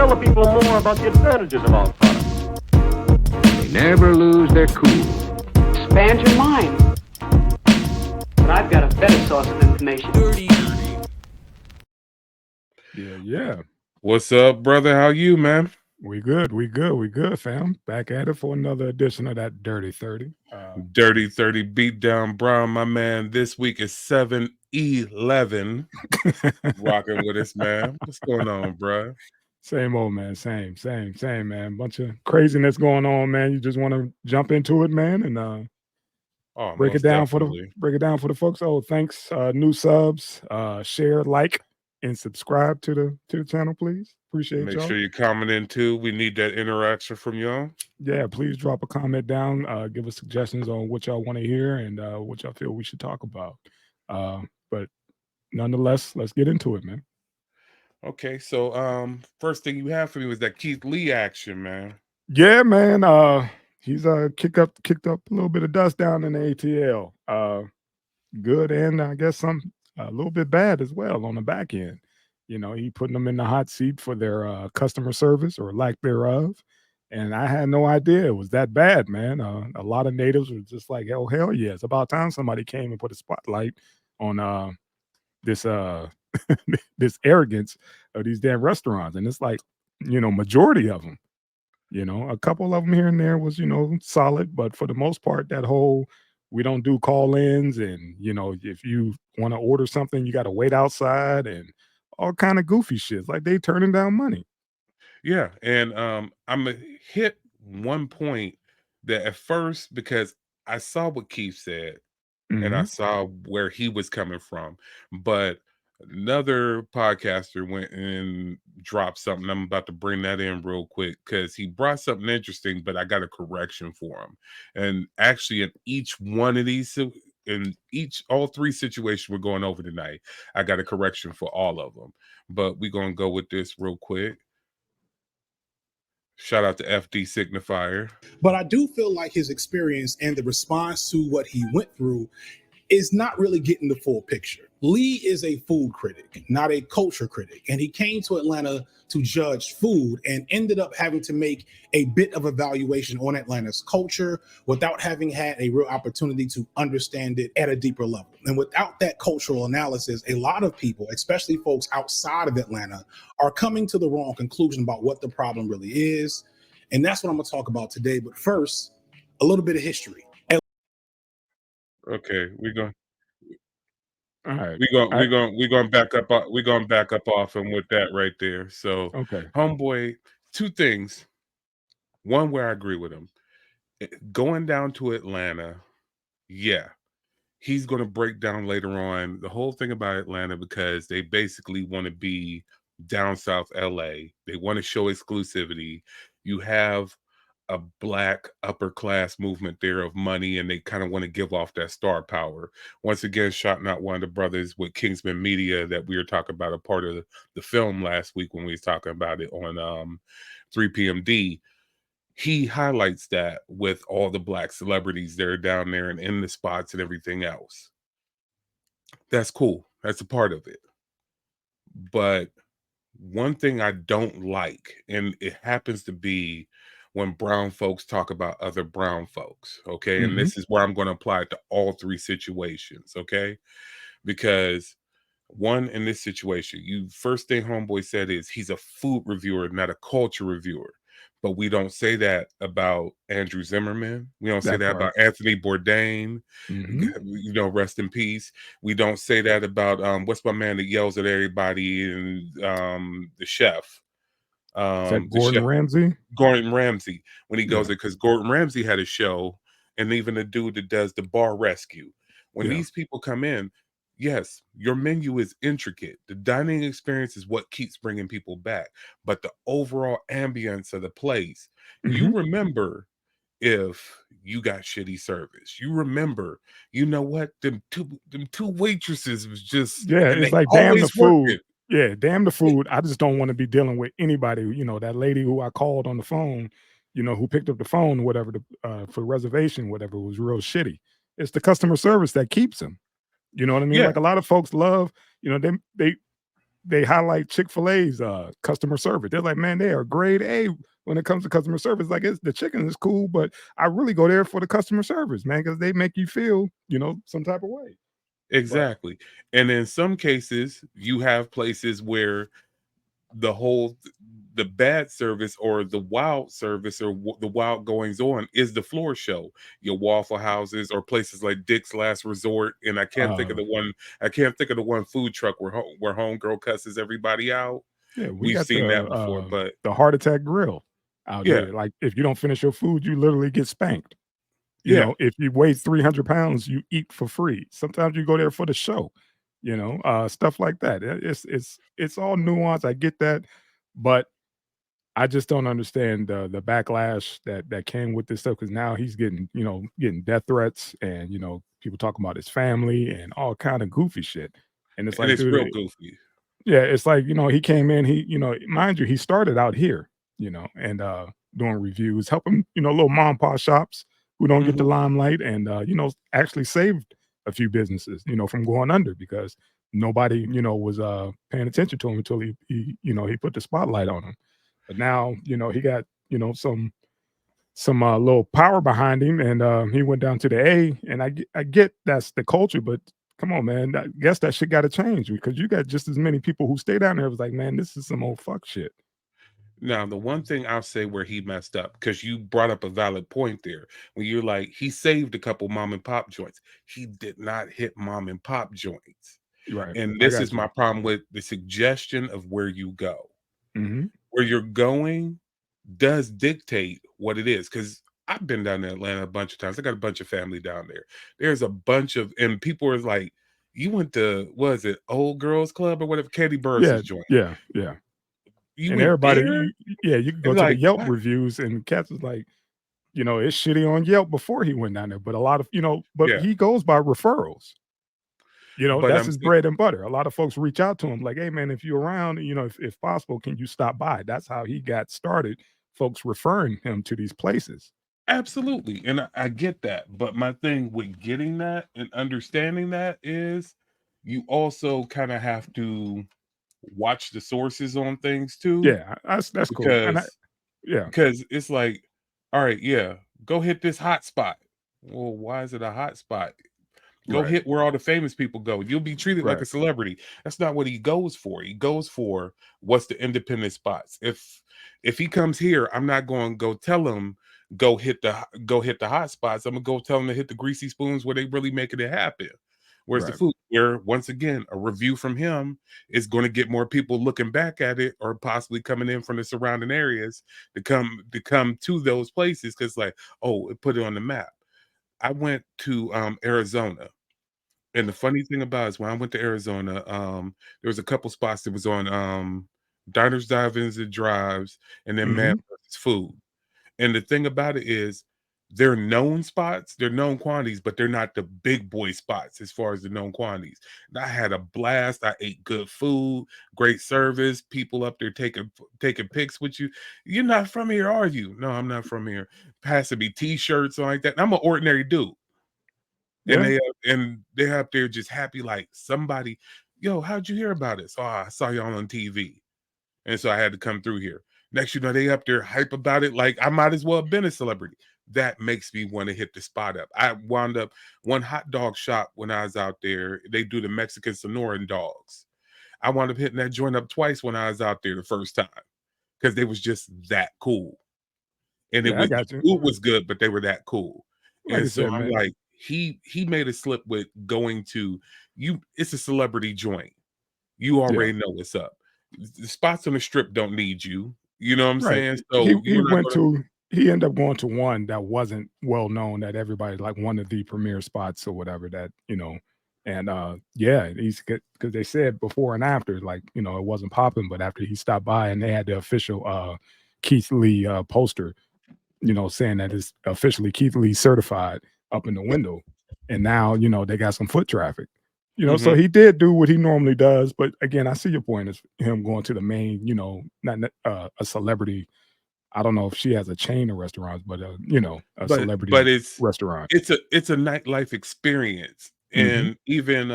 tell the people more about the advantages of our products. They never lose their cool. Expand your mind. But I've got a better source of information. Yeah. What's up, brother? How you, man? We good, fam. Back at it for another edition of that Dirty 30. Dirty 30 beatdown, Brown, my man. This week is 7-11. Rocking with us, man. What's going on, bro? Same old, man. Same, man. Bunch of craziness going on, man. You just want to jump into it, man, and break it down for the folks. Oh, thanks. New subs, share, like, and subscribe to the channel, please. Appreciate y'all. Make sure you comment in too. We need that interaction from y'all. Yeah, please drop a comment down. Give us suggestions on what y'all want to hear and what y'all feel we should talk about. But nonetheless, let's get into it, man. Okay, so first thing you have for me was that Keith Lee action, man. Yeah, man. He's kicked up a little bit of dust down in the ATL. Good, and I guess a little bit bad as well on the back end. You know, he putting them in the hot seat for their customer service or lack thereof. And I had no idea it was that bad, man. A lot of natives were just like, hell yeah. It's about time somebody came and put a spotlight on this this arrogance of these damn restaurants. And it's like, you know, majority of them, you know, a couple of them here and there was, you know, solid. But for the most part, that whole, we don't do call-ins. And, you know, if you want to order something, you got to wait outside and all kind of goofy shit. Like they turning down money. Yeah, and I'm gonna hit one point that at first, because I saw what Keith said and I saw where he was coming from, but another podcaster went and dropped something. I'm about to bring that in real quick because he brought something interesting, but I got a correction for him. And actually, in each one of these, all three situations we're going over tonight, I got a correction for all of them. But we're gonna go with this real quick. Shout out to FD Signifier. But I do feel like his experience and the response to what he went through is not really getting the full picture. Lee is a food critic, not a culture critic. And he came to Atlanta to judge food and ended up having to make a bit of evaluation on Atlanta's culture without having had a real opportunity to understand it at a deeper level. And without that cultural analysis, a lot of people, especially folks outside of Atlanta, are coming to the wrong conclusion about what the problem really is. And that's what I'm going to talk about today. But first, a little bit of history. Okay, we're going. All right. We're going back up. We're going to back up off him with that right there. So, okay, homeboy, two things. One where I agree with him. Going down to Atlanta, yeah, he's going to break down later on the whole thing about Atlanta because they basically want to be down south LA. They want to show exclusivity. You have a black upper class movement there of money, and they kind of want to give off that star power. Once again, shouting out one of the brothers with Kingsman Media that we were talking about, a part of the film last week when we was talking about it on 3PMD. He highlights that with all the black celebrities that are down there and in the spots and everything else. That's cool. That's a part of it. But one thing I don't like, and it happens to be when brown folks talk about other brown folks, okay? And this is where I'm going to apply it to all three situations, okay? Because one, in this situation, first thing homeboy said is he's a food reviewer, not a culture reviewer. But we don't say that about Andrew Zimmerman. We don't say that about Anthony Bourdain. You know, rest in peace. We don't say that about what's my man that yells at everybody and the chef. Is that Gordon Ramsay? Gordon Ramsay, when he goes there, because Gordon Ramsay had a show, and even the dude that does the bar rescue. When these people come in, yes, your menu is intricate. The dining experience is what keeps bringing people back. But the overall ambience of the place, you remember if you got shitty service. You remember, you know what? Them two waitresses was just, it's like damn the food. Yeah, damn the food. I just don't want to be dealing with anybody. You know, that lady who I called on the phone, you know, who picked up the phone, whatever, for reservation, whatever, was real shitty. It's the customer service that keeps them. You know what I mean? Yeah. Like a lot of folks love, you know, they highlight Chick-fil-A's customer service. They're like, man, they are grade A when it comes to customer service. Like, it's the chicken is cool, but I really go there for the customer service, man, because they make you feel, some type of way. Exactly. And in some cases, you have places where the bad service or the wild service or the wild goings on is the floor show. Your Waffle Houses or places like Dick's Last Resort, and I can't think of the one food truck where homegirl cusses everybody out. Yeah, we We've got seen that before, but the heart attack grill out yeah, here. Like, if you don't finish your food, you literally get spanked. yeah, If you weigh 300 pounds, you eat for free. Sometimes you go there for the show, stuff like that. It's all nuance. I get that, but I just don't understand the backlash that came with this stuff, because now he's getting death threats, and people talking about his family and all kind of goofy shit. And it's and like, it's real dude, goofy. yeah, it's like, he came in, mind you, he started out here, and doing reviews, helping, little mom and pop shops who don't get the Mhm. limelight, and actually saved a few businesses, from going under, because nobody, was paying attention to him until he put the spotlight on him. But now, he got, some little power behind him, and he went down to the A, and I get that's the culture, but come on, man, I guess that shit got to change, because you got just as many people who stay down there was like, man, this is some old fuck shit. Now, the one thing I'll say where he messed up, because you brought up a valid point there, when you're like, he saved a couple mom and pop joints. He did not hit mom and pop joints. Right, And I this got is you. my problem with the suggestion of where you go. Hmm. Where you're going does dictate what it is. Because I've been down to Atlanta a bunch of times. I got a bunch of family down there. There's a bunch of, and people are like, you went to, was it Old Girls Club or whatever, Katie Yeah, Burris's joint? yeah. You And went everybody, there? yeah, you can go And to the like, Yelp what? reviews, and cats is like, it's shitty on Yelp before he went down there, but a lot of, but Yeah. he goes by referrals. But That's I'm his bread and butter. A lot of folks reach out to him like, hey, man, if you're around, if possible, can you stop by? That's how he got started. Folks referring him to these places. absolutely, and I get that, but my thing with getting that and understanding that is you also kind of have to watch the sources on things too, Yeah, that's cool. And because yeah, it's like, all right, yeah, go hit this hot spot. Well, why is it a hot spot? Go right, hit where all the famous people go. You'll be treated like right, a celebrity. That's not what he goes for. He goes for what's the independent spots. If he comes here, I'm not going to go tell him go hit the hot spots. I'm gonna go tell him to hit the greasy spoons where they really making it happen. Where's the right, food? Where once again, a review from him is going to get more people looking back at it, or possibly coming in from the surrounding areas to come to those places because like, oh, it put it on the map. I went to Arizona. And the funny thing about it is when I went to Arizona, there was a couple spots that was on diners, dive-ins, and drives, and then man hmm, versus food. And the thing about it is they're known spots, they're known quantities, but they're not the big boy spots as far as the known quantities. And I had a blast. I ate good food, great service, people up there taking pics with you. You're not from here, are you? No, I'm not from here. Passing me t-shirts like that. And I'm an ordinary dude. And yeah, they're up there just happy, like somebody, yo, how'd you hear about us? Oh, I saw y'all on TV. And so I had to come through here. Next, they up there hype about it, like I might as well have been a celebrity. That makes me want to hit the spot up. I wound up one hot dog shop when I was out there. They do the Mexican Sonoran dogs. I wound up hitting that joint up twice when I was out there the first time because they was just that cool. And it yeah. I was the got you. food was good, but they were that cool. Like I And so said, I'm man. like, he made a slip with going to you. It's a celebrity joint. You Yeah. already know what's up. The spots on the strip don't need you. You know what I'm Right. saying? He So he you're not went gonna to he ended up going to one that wasn't well known, that everybody, like, one of the premier spots or whatever, that, and yeah, he's because they said before and after, like, it wasn't popping, but after he stopped by and they had the official Keith Lee poster, saying that it's officially Keith Lee certified up in the window. And now, they got some foot traffic. So mhm. he did do what he normally does, but again, I see your point, is him going to the main, not a celebrity. I don't know if she has a chain of restaurants, but a But celebrity it's restaurant. it's a it's a nightlife experience And even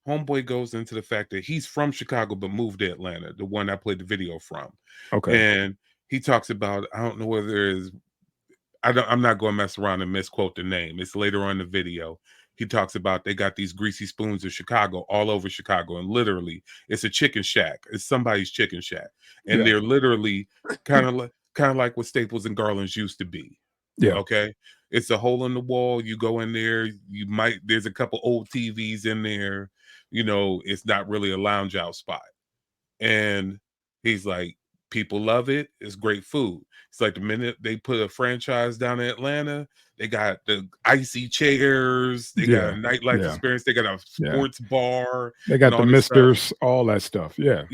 Homeboy goes into the fact that he's from Chicago but moved to Atlanta, the one I played the video from. Okay. And he talks about, I don't know whether it's, I'm not going to mess around and misquote the name. It's later on in the video. He talks about they got these greasy spoons in Chicago, all over Chicago, and literally it's a chicken shack. It's somebody's chicken shack, and they're literally kind of like what Staples and Garland's used to be. Yeah. Okay, it's a hole in the wall. You go in there, there's a couple old TVs in there. You know, it's not really a lounge out spot. And he's like, people love it. It's great food. It's like the minute they put a franchise down in Atlanta, they got the icy chairs, they got a nightlife experience, they got a sports bar, they got and the all this stuff. misters, all that stuff. Yeah.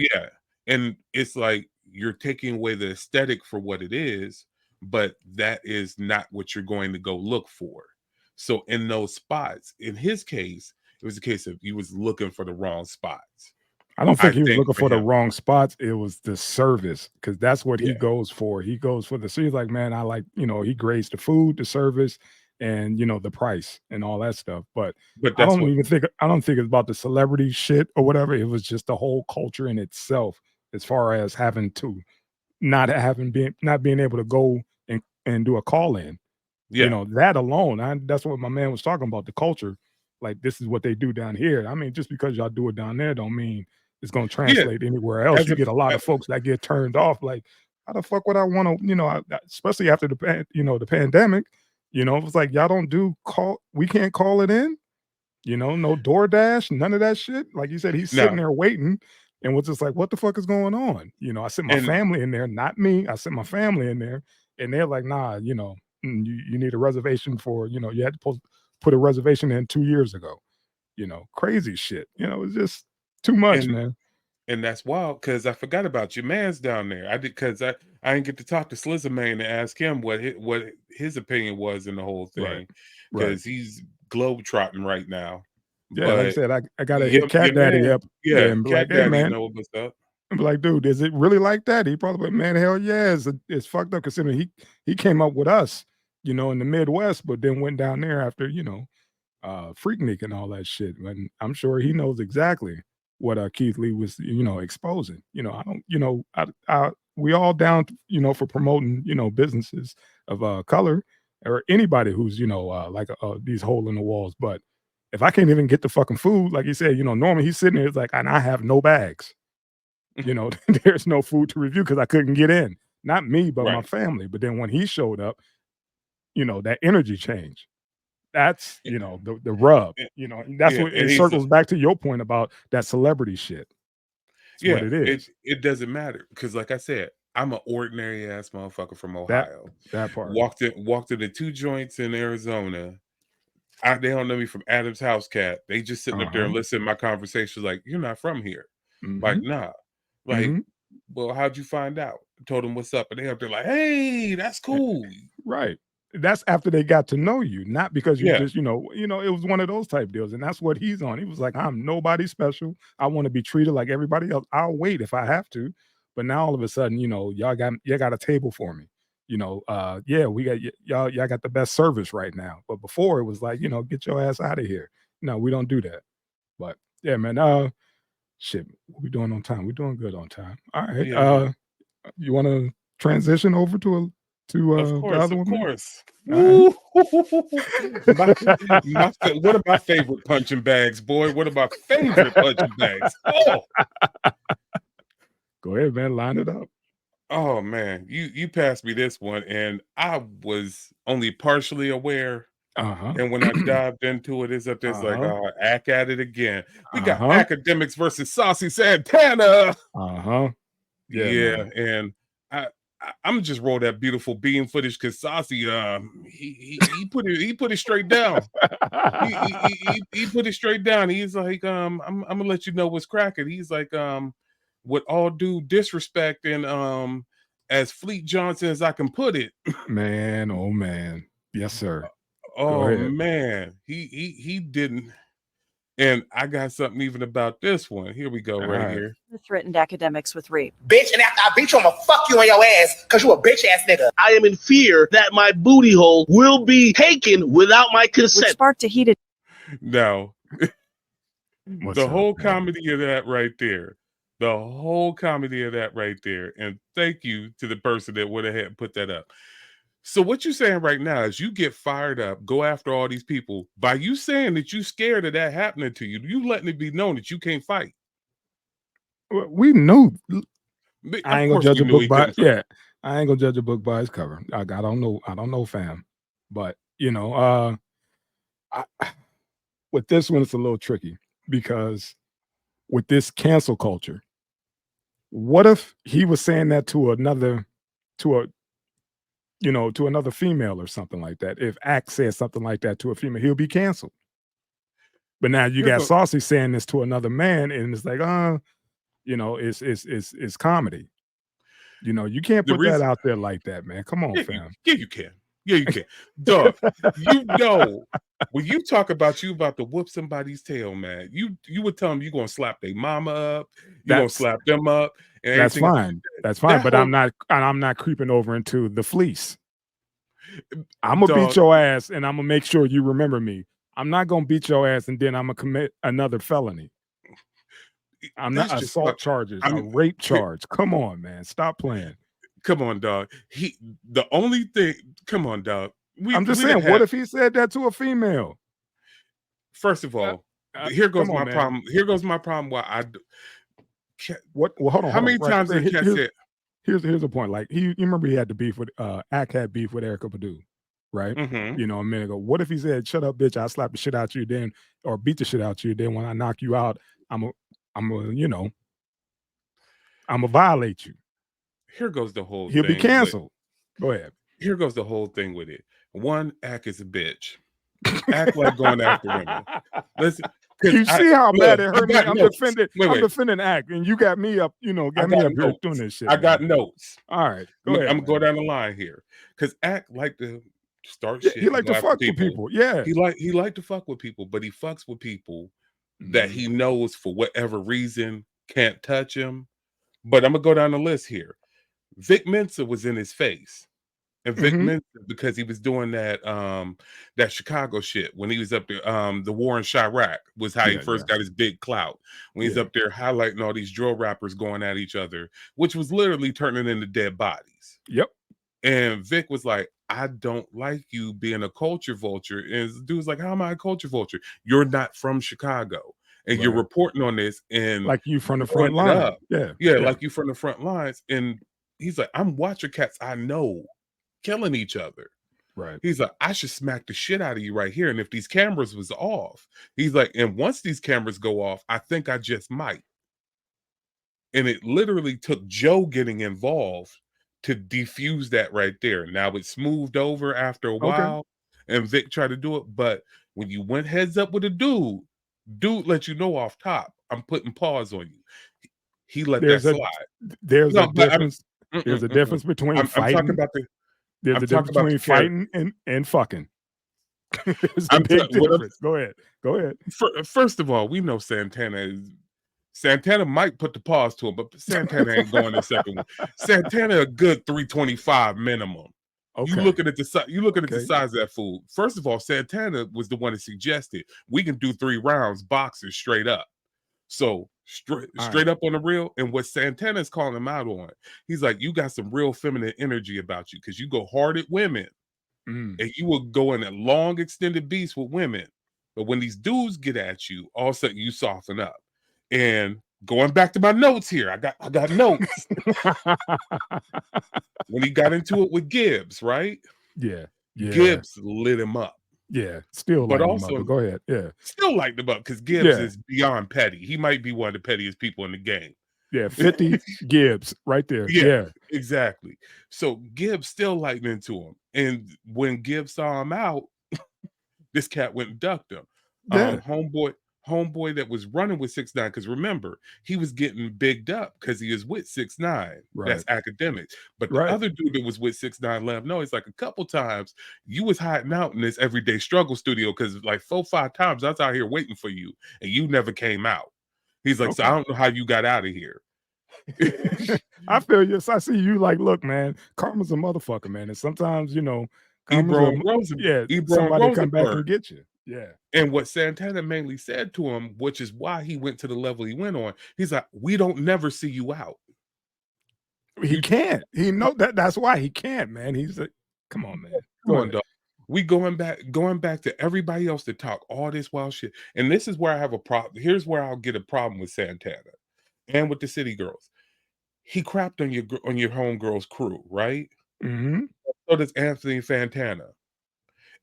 And it's like you're taking away the aesthetic for what it is, but that is not what you're going to go look for. So in those spots, in his case, it was a case of he was looking for the wrong spots. I don't think he was looking for the him. wrong spots. It was the service, because that's what he Yeah. goes for. He goes for the, so he's like, man, I like, you know, he grades the food, the service, and, you know, the price and all that stuff. But I that's don't what, think it's about the celebrity shit or whatever. It was just the whole culture in itself, as far as having to not being able to go and do a call in. yeah. You know, that alone, that's what my man was talking about, the culture. Like, this is what they do down here. I mean, just because y'all do it down there don't mean it's going to translate anywhere else. You get a lot of folks that get turned off. Like, how the fuck would I want to, you know, especially after the pandemic, you know, it was like, y'all don't do we can't call it in, you know, no DoorDash, none of that shit. Like you said, he's sitting there waiting and was just like, what the fuck is going on? You know, I sent my family in there, not me. I sent my family in there, and they're like, nah, you know, you need a reservation for, you know, you had to put a reservation in 2 years ago, you know, crazy shit. You know, it's just too much, man. And that's wild, because I forgot about your man's down there. I did, because I didn't get to talk to Slizzer Man and ask him what his opinion was in the whole thing, because he's globetrotting right now. Yeah, but like I said, I gotta hit Cat Daddy up. Yeah, and be Cat like, hey, Daddy man, know what's up. I'm like, dude, is it really like that? He probably like, man, hell yeah, it's fucked up, considering he came up with us, you know, in the Midwest, but then went down there after, you know, Freaknik and all that shit. And I'm sure he knows exactly what Keith Lee was, you know, exposing. You know, I don't, you know, we all down, you know, for promoting, you know, businesses of color, or anybody who's, you know, like these hole in the walls. But if I can't even get the fucking food, like you said, you know, normally he's sitting there, it's like, and I have no bags. You know, there's no food to review because I couldn't get in. Not me, but my family. But then when he showed up, you know, that energy change. That's, you know, the rub. You know, that's what it circles back to your point about that celebrity shit. It's what it is. It doesn't matter, because like I said, I'm an ordinary ass motherfucker from Ohio. That part. Walked to the 2 joints in Arizona. They don't know me from Adam's House Cat. They just sitting up there and listening to my conversations like, you're not from here. Like, nah. Like, well, how'd you find out? I told them what's up, and they up there like, hey, that's cool. Right. That's after they got to know you, not because you just, you know, it was one of those type deals. And that's what he's on. He was like, I'm nobody special. I want to be treated like everybody else. I'll wait if I have to. But now all of a sudden, you know, y'all got a table for me. You know, we got y'all got the best service right now. But before it was like, you know, get your ass out of here. No, we don't do that. But yeah, man, shit, what we doing on time? We're doing good on time. All right. Yeah, you want to transition over to the other one? Of course. Right. One of my favorite punching bags, boy. One of my favorite punching bags. Oh, go ahead, man. Line it up. Oh man, you passed me this one, and I was only partially aware. And when I dived into it, it's up there. It's like, act at it again. We got Academics versus Saucy Santana. Yeah, and I'm just roll that beautiful beam footage, because Saucy, he put it straight down. he put it straight down. He's like, I'm gonna let you know what's cracking. He's like, with all due disrespect, and as Fleet Johnson as I can put it. Man, oh man. Yes, sir. Oh man, he didn't. And I got something even about this one. Here we go, right here. Threatened Academics with rape. Bitch, and after I beat you, I'm gonna fuck you on your ass because you a bitch ass nigga. I am in fear that my booty hole will be taken without my consent. Which sparked a heated. Now, What's The up, whole man? comedy of that right there. The whole comedy of that right there. And thank you to the person that went ahead and put that up. So what you're saying right now is you get fired up, go after all these people. By you saying that you scared of that happening to you, you letting it be known that you can't fight. We knew. I Of ain't gonna course judge we a knew book he by couldn't fight. I ain't gonna judge a book by its cover. I don't know, fam. But you know, I, with this one, it's a little tricky because with this cancel culture, what if he was saying that to another, to a to another female or something like that? If Act said something like that to a female, he'll be canceled. But now you Here got go Saucy saying this to another man, and it's like, it's comedy. You can't the put that reason. out there like that, man. Come on, Yeah, fam. you can. Yeah, you can. Dog, you know, when you talk about you about to whoop somebody's tail, man, you would tell them you're gonna slap their mama up, you're gonna That's slap them up, and that's everything else. fine. That's fine. That But whole I'm not creeping over into the fleece. I'm gonna beat dog, your ass and I'm gonna make sure you remember me. I'm not gonna beat your ass and then I'm gonna commit another felony. I'm not that's just fuck. assault charges, a I'm rape charge. Come on, man. Stop playing. come on, dog. The only thing, come on, dog. I'm just We done saying, what had if he said that to a female? first of Uh, all, here goes Come on, my man. problem. Here goes my problem. Why What? Well, hold on, how hold on. many Right. times did Cat said? Here's the point. Like you remember he had the beef with Ack had beef with Erica Badu, right? Mm-hmm. A minute ago. What if he said, "Shut up, bitch! I'll slap the shit out you then, or beat the shit out you then. When I knock you out, I'm a violate you. Here goes the whole He'll be thing. canceled." Go ahead. Here goes the whole thing with it. One, Act is a bitch. Act like going after women. Listen, because You see how bad it I hurt me? got I'm notes. defending. Wait, I'm wait. defending Act, and you got me up. I Got me got up here doing notes. this shit. I got man. notes. All right, go I'm ahead. gonna go Man. down the line here. Because Act like to start Yeah, shit. he like go to after fuck with people. Yeah. He like to fuck with people, but he fucks with people that he knows for whatever reason can't touch him. But I'm gonna go down the list here. Vic Mensa was in his face. And Vic Mhm. Mensa, because he was doing that Chicago shit when he was up there, the war in Chirac was how he Yeah, first got his big clout. When he's yeah. up there highlighting all these drill rappers going at each other, which was literally turning into dead bodies. Yep. And Vic was like, I don't like you being a culture vulture. And the dude's like, how am I a culture vulture? You're not from Chicago. And you're Right. reporting on this and Like you from the blowing front it line. up. Yeah. Yeah, Yeah. like you from the front lines. And he's like, I'm watching cats I know killing each other. Right. He's like, I should smack the shit out of you right here. And if these cameras was off, he's like, and once these cameras go off, I think I just might. And it literally took Joe getting involved to defuse that right there. Now it's smoothed over after a Okay. while, and Vic tried to do it. But when you went heads up with a dude let you know off top, I'm putting pause on you. He let that There's a slide. there's a No, but difference. There's a difference between I'm talking fighting. about the There's I'm a talking difference about the between character. fighting and fucking. There's a big difference. Go ahead. Go ahead. First of all, we know Santana might put the pause to him, but Santana ain't going the second one. Santana a good 325 minimum. You Okay. looking at the size. You looking at the Okay. size of that fool. First of all, Santana was the one that suggested we can do 3 rounds, boxers straight up. So straight up on the real. And what Santana is calling him out on, he's like, you got some real feminine energy about you because you go hard at women Mm. and you will go in a long extended beast with women. But when these dudes get at you, all of a sudden you soften up. And going back to my notes here, I got notes. When he got into it with Gibbs, right? Yeah. Yeah. Gibbs lit him up. Yeah. Still But lighting him up. also But go ahead. Yeah. still lighting him up because Gibbs Yeah. is beyond petty. He might be one of the pettiest people in the game. Yeah. 50 Gibbs right there. Yeah. Exactly. So Gibbs still lighting into him. And when Gibbs saw him out, this cat went and ducked him. Yeah. Homeboy that was running with 6ix9ine, because remember, he was getting bigged up because he was with 6ix9ine. That's Right. Academics. But the Right. other dude that was with 6ix9ine let him know, it's like a couple times you was hiding out in this everyday struggle studio because like 4-5 times I was out here waiting for you and you never came out. He's like, so I don't know how you got out of here. I feel you. I see you like, look, man, karma's a motherfucker, man. And sometimes, Ebro and somebody come back Rosenberg. and get you. Yeah. And what Santana mainly said to him, which is why he went to the level he went on, he's like, we don't never see you out. He can't. He know that's why he can't, man. He's like, come on, man. Go ahead. Dog. We going back to everybody else to talk all this wild shit. And this is where I have a problem. Here's where I'll get a problem with Santana and with the City Girls. He crapped on your homegirl's crew, right? Mm-hmm. So does Anthony Fantana.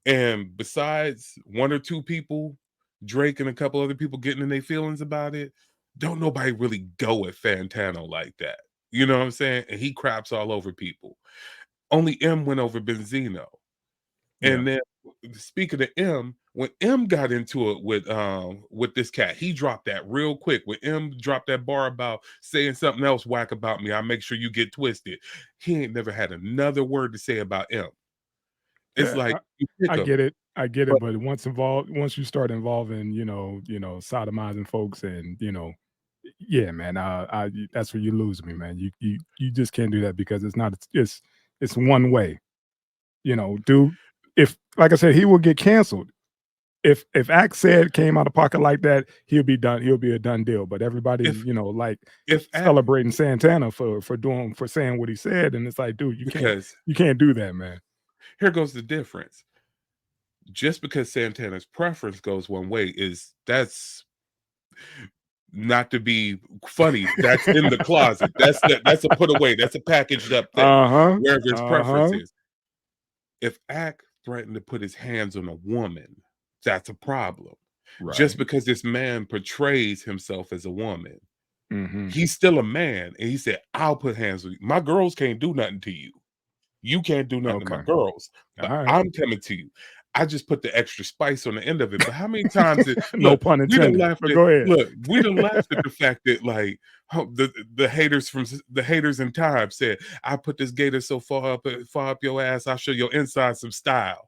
And besides one or two people, Drake and a couple other people getting in their feelings about it, don't nobody really go at Fantano like that. You know what I'm saying? And he craps all over people. Only M went over Benzino. And then speaking of M, when M got into it with this cat, he dropped that real quick. When M dropped that bar about saying something else whack about me, I make sure you get twisted. He ain't never had another word to say about M. It's Yeah, like you pick I him. get it. I get it. But But once you start involving, sodomizing folks and, yeah, man, that's where you lose me, man. You just can't do that because it's not, it's one way, dude. If, like I said, he will get canceled. If Axe said came out of pocket like that, he'll be done. He'll be a done deal. But everybody's, like if Axe, celebrating Santana for saying what he said, and it's like, dude, you can't do that, man. here goes the difference. Just because Santana's preference goes one way that's not to be funny. That's in the closet. That's a put away. That's a packaged up thing. Wherever his preference is. If Ack threatened to put his hands on a woman, that's a problem. Right. Just because this man portrays himself as a woman, Mm-hmm. he's still a man. And he said, I'll put hands on you. My girls can't do nothing to you. You can't do nothing to my girls. But I'm coming to you. I just put the extra spice on the end of it. But how many times no pun intended. Go ahead. Look, we done laughed at the fact that the haters in time said, I put this gator so far up your ass, I'll show your inside some style.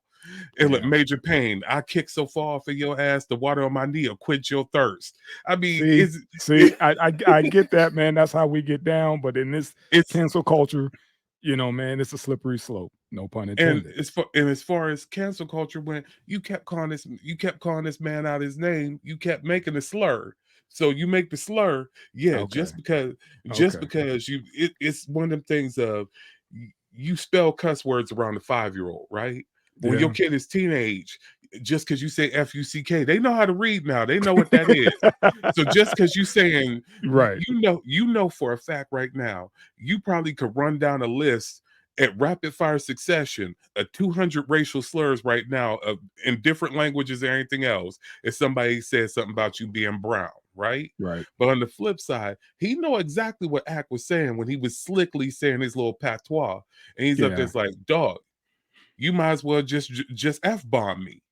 And look, Major Pain, I kick so far for your ass, the water on my knee will quench your thirst. I mean, I get that, man. That's how we get down. But in this cancel culture, man, it's a slippery slope. No pun intended. And as far as cancel culture went, you kept calling this man out his name. You kept making a slur. So you make the slur, just because it's one of them things of you spell cuss words around a 5-year-old, right? When your kid is teenage, just because you say F-U-C-K, they know how to read now. They know what that is. So just because you saying, right, you know for a fact right now, you probably could run down a list at rapid fire succession of 200 racial slurs right now in different languages and anything else if somebody says something about you being brown, right? Right. But on the flip side, he know exactly what Ack was saying when he was slickly saying his little patois. And he's up there like, dog, you might as well just F-bomb me.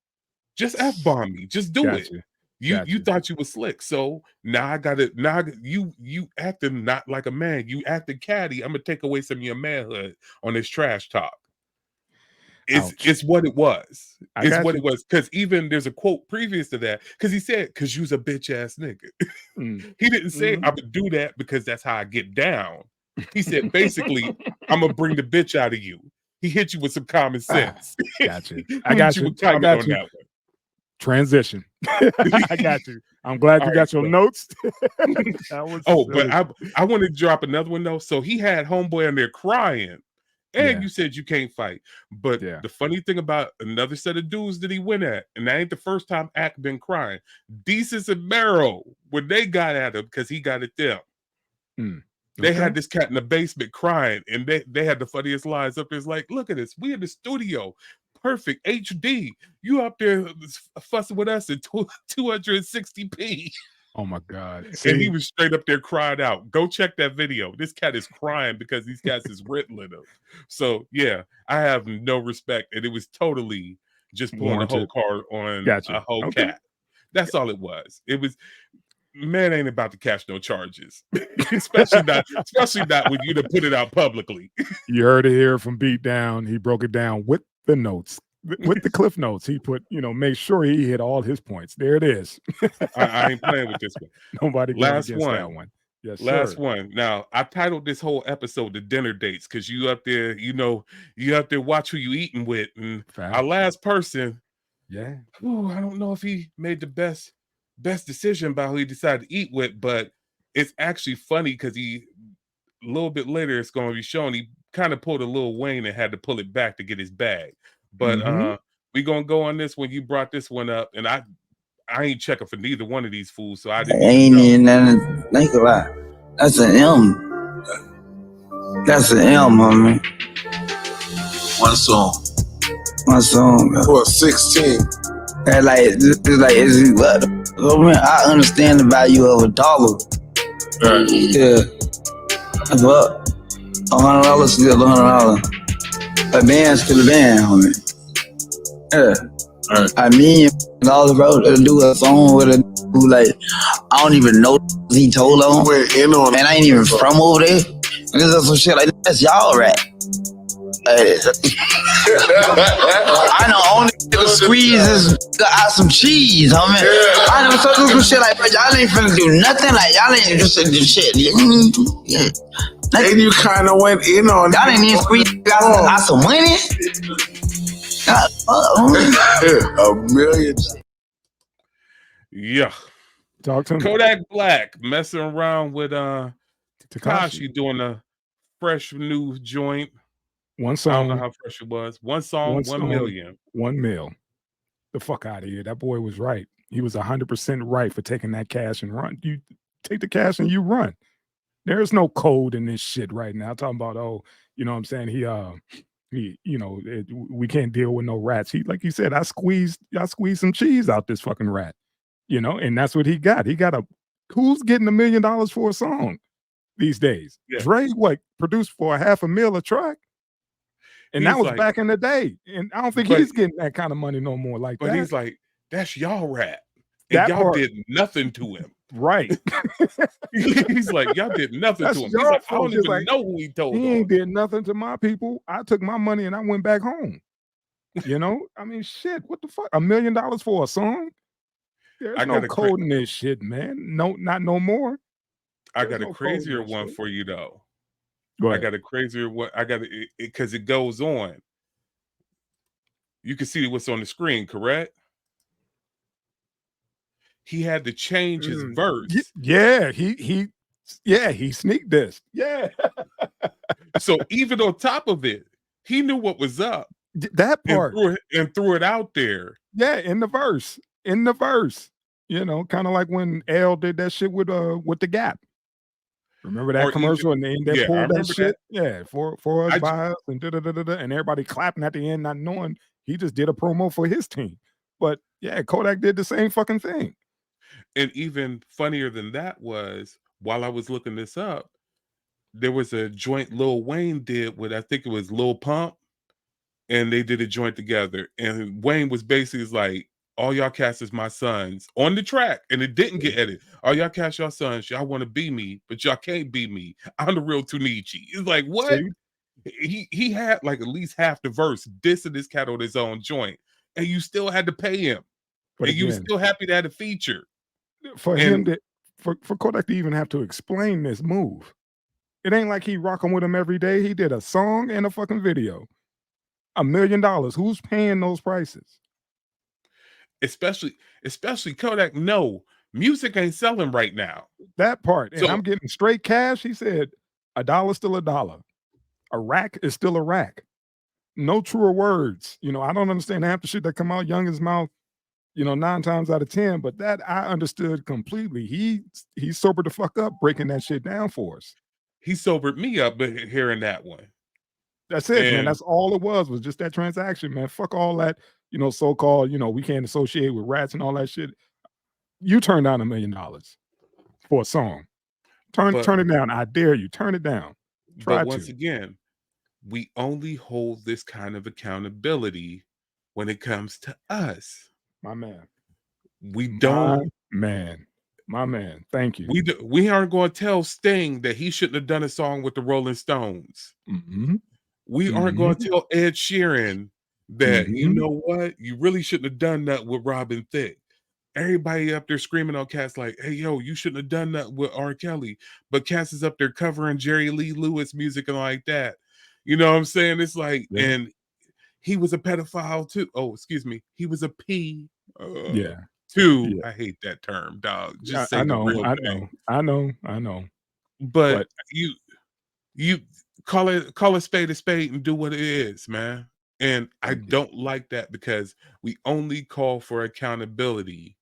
Just F-bomb me. Just do it. You thought you was slick. So now I got it. Now you acting not like a man. You acting catty. I'm gonna take away some of your manhood on this trash talk. It's what it was. It's what it was. Because even there's a quote previous to that. Because he said, because you's a bitch ass nigga. He didn't say I'm gonna do that because that's how I get down. He said basically, I'm gonna bring the bitch out of you. He hit you with some common sense. Got you. I got you. I got you. Transition. I got you. I'm glad you got your notes. But I want to drop another one though. So he had homeboy in there crying, and you said you can't fight. But the funny thing about another set of dudes that he went at, and that ain't the first time Ack been crying. Desus and Mero, when they got at him because he got at them. They had this cat in the basement crying, and they had the funniest lines up there. It's like, look at this. We in the studio. Perfect HD. You up there fussing with us at 260p. Oh my God. And he was straight up there crying out. Go check that video. This cat is crying because these cats is written in him. So yeah, I have no respect. And it was totally just pulling a whole card on a whole cat. That's all it was. It was man ain't about to catch no charges, especially not when you to put it out publicly. You heard it here from Beat Down. He broke it down with the notes, with the cliff notes. He put, make sure he hit all his points. There it is. I ain't playing with this one. Nobody last one. That one. Yes, last sir. one. Now I titled this whole episode "The Dinner Dates" because you up there, you up there watch who you eating with, and our last person Yeah. Ooh, I don't know if he made the best decision about who he decided to eat with, but it's actually funny because a little bit later it's going to be shown he kind of pulled a Lil Wayne and had to pull it back to get his bag. But we gonna go on this when you brought this one up, and I ain't checking for neither one of these fools, so I didn't Ain't even know. even nothing to think about. That's an M. That's an M, homie. One song. One song. For 16. And like, I understand the value of $1. Right. Yeah. But $100 still $100. A band's still a band, homie. Yeah. Right. I mean, all bro to do a song with a who like I don't even know he told on. Went in on and I ain't even from over there. And there's some shit like that. That's y'all rap. I know only nigga squeeze is got some cheese, homie. Yeah. I know some shit like, but y'all ain't finna do nothing. Like y'all ain't just do shit. Yeah. And you kind of went in on y'all ain't even squeeze got some money. A million. Yeah. Talk to me. Kodak Black messing around with Takashi doing a fresh new joint. One song. I don't know how fresh it was. One song, 1 million. 1 mil. The fuck out of here. That boy was right. He was 100% right for taking that cash and run. You take the cash and you run. There's no code in this shit right now. Talking about, oh, you know what I'm saying? He you know, we can't deal with no rats. He, like you said, I squeezed some cheese out this fucking rat, you know, and that's what he got. He got who's getting $1 million for a song these days? Yeah. Dre, what, produced for $500,000 a track? And He's that was like, back in the day. And I don't think he's getting that kind of money no more like that. But he's like, that's y'all rap. And That y'all part. did nothing to him. Right. He's like, y'all did nothing That's to him. He's like, I don't fault. Just even like, know who he told He on. ain't did nothing to my people. I took my money and I went back home. You know? I mean, shit, what the fuck? $1 million for a song? There's no code in this shit, man. No, not no more. I got a crazier one for you though. I got a crazier one. I got it because it goes on. You can see what's on the screen, correct? He had to change his verse. Yeah, he sneaked this. Yeah. So even on top of it, he knew what was up. That part. And threw it out there. Yeah, in the verse. You know, kind of like when L did that shit with the Gap. Remember that commercial and they pulled that shit? Yeah, for us, by us, and and everybody clapping at the end, not knowing he just did a promo for his team. But yeah, Kodak did the same fucking thing. And even funnier than that was, while I was looking this up, there was a joint Lil Wayne did with, I think it was Lil Pump, and they did a joint together. And Wayne was basically like, all y'all cats is my sons on the track, and it didn't get edited. All y'all cats y'all sons, y'all want to be me, but y'all can't be me. I'm the real Tunichi. It's like, what? See? He had like at least half the verse dissing this cat on his own joint, and you still had to pay him. But and again, you were still happy to have a feature. For Kodak to even have to explain this move. It ain't like he rocking with him every day. He did a song and a fucking video. $1 million. Who's paying those prices? Especially Kodak. No, music ain't selling right now. That part. And I'm getting straight cash. He said $1 still $1. A rack is still a rack. No truer words. You know, I don't understand half the shit that come out Young's mouth, you know, 9 times out of 10, but that I understood completely. He sobered the fuck up breaking that shit down for us. He sobered me up hearing that one. That's it, man. That's all it was just that transaction, man. Fuck all that, you know, so-called, you know, we can't associate with rats and all that shit. You turn down $1 million for a song. Turn it down. I dare you. Turn it down. But once again, we only hold this kind of accountability when it comes to us. My man. We don't. My man. Thank you. We aren't going to tell Sting that he shouldn't have done a song with the Rolling Stones. We aren't going to tell Ed Sheeran that, you know what, you really shouldn't have done that with Robin Thicke. Everybody up there screaming on cats like, hey, yo, you shouldn't have done that with R. Kelly. But Cass is up there covering Jerry Lee Lewis music and like that. You know what I'm saying? It's like, and he was a pedophile too. Oh, excuse me, he was a P. Yeah. Too. Yeah. I hate that term, dog. I Just say the know, real I thing. know, I know. But But you call a spade and do what it is, man. And I don't like that because we only call for accountability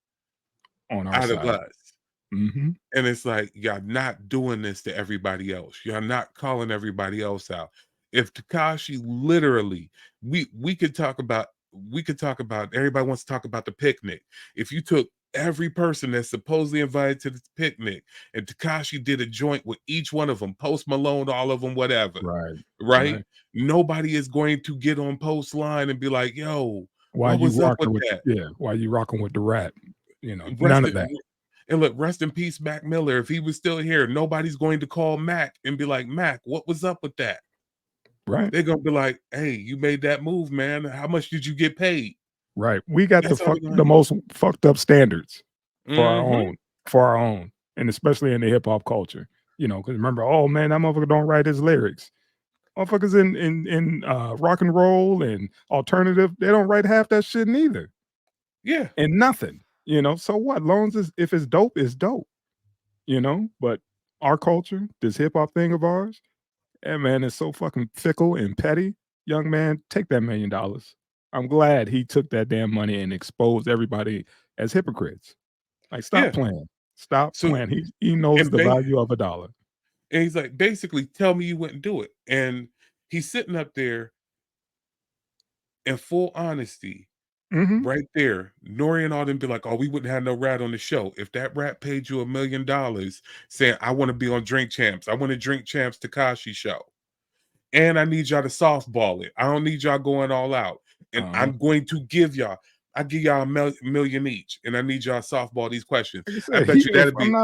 on our out of side. us. Mhm. And it's like, y'all not doing this to everybody else. Y'all not calling everybody else out. If Takashi literally, we could talk about everybody wants to talk about the picnic. If you took every person that's supposedly invited to the picnic and Takashi did a joint with each one of them, Post Malone, all of them, whatever, Right. right? Nobody is going to get on Post line and be like, yo, Why what you was up with rocking with that? why you rocking with the rat? You know, none Rest of in, that. and look, rest in peace, Mac Miller. If he was still here, nobody's going to call Mac and be like, Mac, what was up with that? Right. They're gonna be like, hey, you made that move, man. How much did you get paid? Right. We got That's all they're the gonna most fucked up standards for Mhm. our own, and especially in the hip hop culture. You know, because remember, oh man, that motherfucker don't write his lyrics. Motherfuckers in rock and roll and alternative, they don't write half that shit neither. Yeah. And nothing. You know, so what? Long as if it's dope, it's dope. You know, but our culture, this hip hop thing of ours, yeah, man, it's so fucking fickle and petty. Young man, take that $1 million. I'm glad he took that damn money and exposed everybody as hypocrites. Like, stop Yeah. playing. Stop So playing. He knows and the value of a dollar. and he's like, basically, tell me you wouldn't do it. And he's sitting up there in full honesty, Mhm. right there. Nori and all them be like, oh, we wouldn't have no rat on the show. If that rat paid you $1 million saying, I want to be on Drink Champs, I want to Drink Champs Takashi show. And I need y'all to softball it. I don't need y'all going all out. And I'm going to give y'all, I give y'all a million each. And I need y'all to softball these questions. Like I I said, bet you that'd if be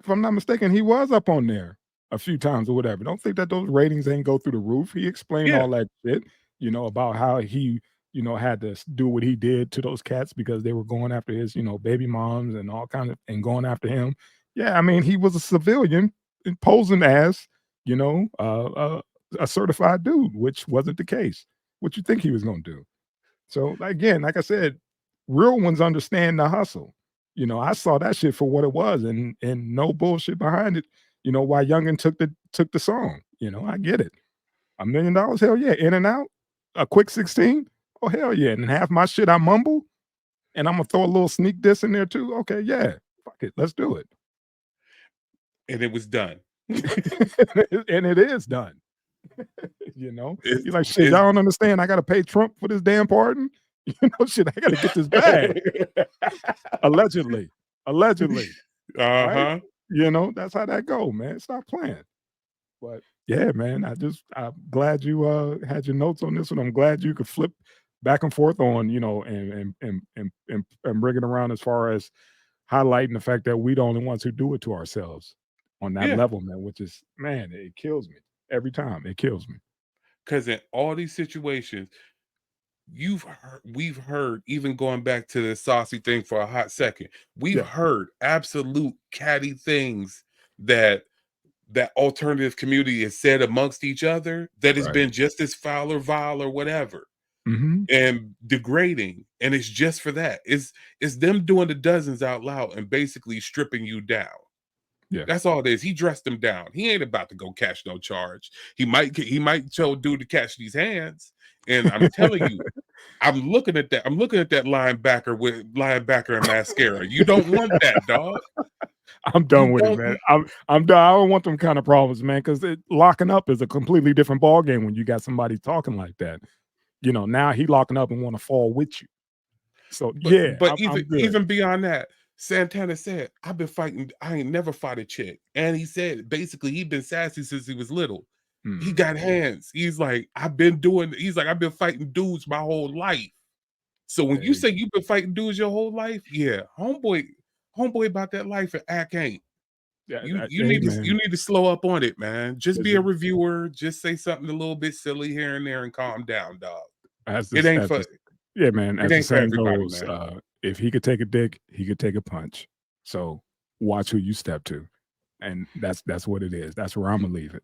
I'm not mistaken, he was up on there a few times or whatever. Don't think that those ratings ain't go through the roof. He explained Yeah. all that shit, you know, about how he, you know, had to do what he did to those cats because they were going after his, you know, baby moms and all kinds of and going after him. Yeah, I mean, he was a civilian posing as, you know, a certified dude, which wasn't the case. What you think he was going to do? So again, like I said, real ones understand the hustle. You know, I saw that shit for what it was and no bullshit behind it. You know, why Youngin took the song. You know, I get it. $1 million, hell yeah. In and out, a quick 16. Oh, hell yeah. And half my shit I mumble, and I'm gonna throw a little sneak diss in there too. Okay, yeah. Fuck it. Let's do it. and it was done. And it is done. You know, you're like, shit, It's y'all don't understand. I gotta pay Trump for this damn pardon. You know, shit, I gotta get this bag. Allegedly. Allegedly. Right? Uh-huh. You know, that's how that go, man. Stop playing. But yeah, man, I'm glad you had your notes on this one. I'm glad you could flip back and forth on, you know, and bring it around as far as highlighting the fact that we the only ones who do it to ourselves on that Yeah. level, man, which is, man, it kills me every time. It kills me. Because in all these situations, we've heard, even going back to the Saucy thing for a hot second, we've Yeah. heard absolute catty things that alternative community has said amongst each other that has Right. been just as foul or vile or whatever Mhm. and degrading. And it's just for that. It's them doing the dozens out loud and basically stripping you down. Yeah. That's all it is. He dressed him down. He ain't about to go catch no charge. He might tell dude to catch these hands. And I'm telling you, I'm looking at that linebacker and mascara. You don't want that, dog. I'm done You with it, don't. man. I'm done. I don't want them kind of problems, man, because locking up is a completely different ball game when you got somebody talking like that. You know, now he locking up and want to fall with you. So yeah, But I'm good. even beyond that, Santana said, I've been fighting, I ain't never fought a chick. And he said basically he been sassy since he was little. He got hands. He's like, I've been fighting dudes my whole life. So when you say you've been fighting dudes your whole life, yeah, homeboy about that life and act ain't. Yeah, You need to slow up on it, man. Just be a it- reviewer. Just say something a little bit silly here and there and calm down, dog. as It this, ain't as for this, yeah, man. it As the ain't for saying everybody, goes, man. if he could take a dick, he could take a punch. So watch who you step to, and that's what it is. That's where I'm gonna leave it.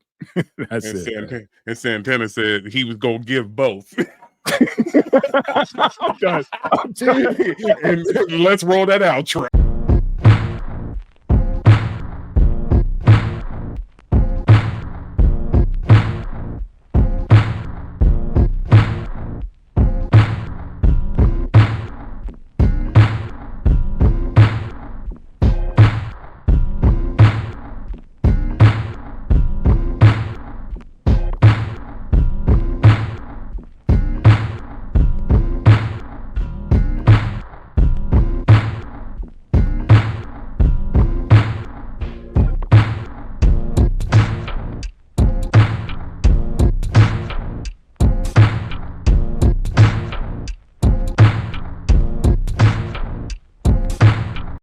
That's And it. Man. Santana said he was gonna give both. I'm done. And let's roll that outro.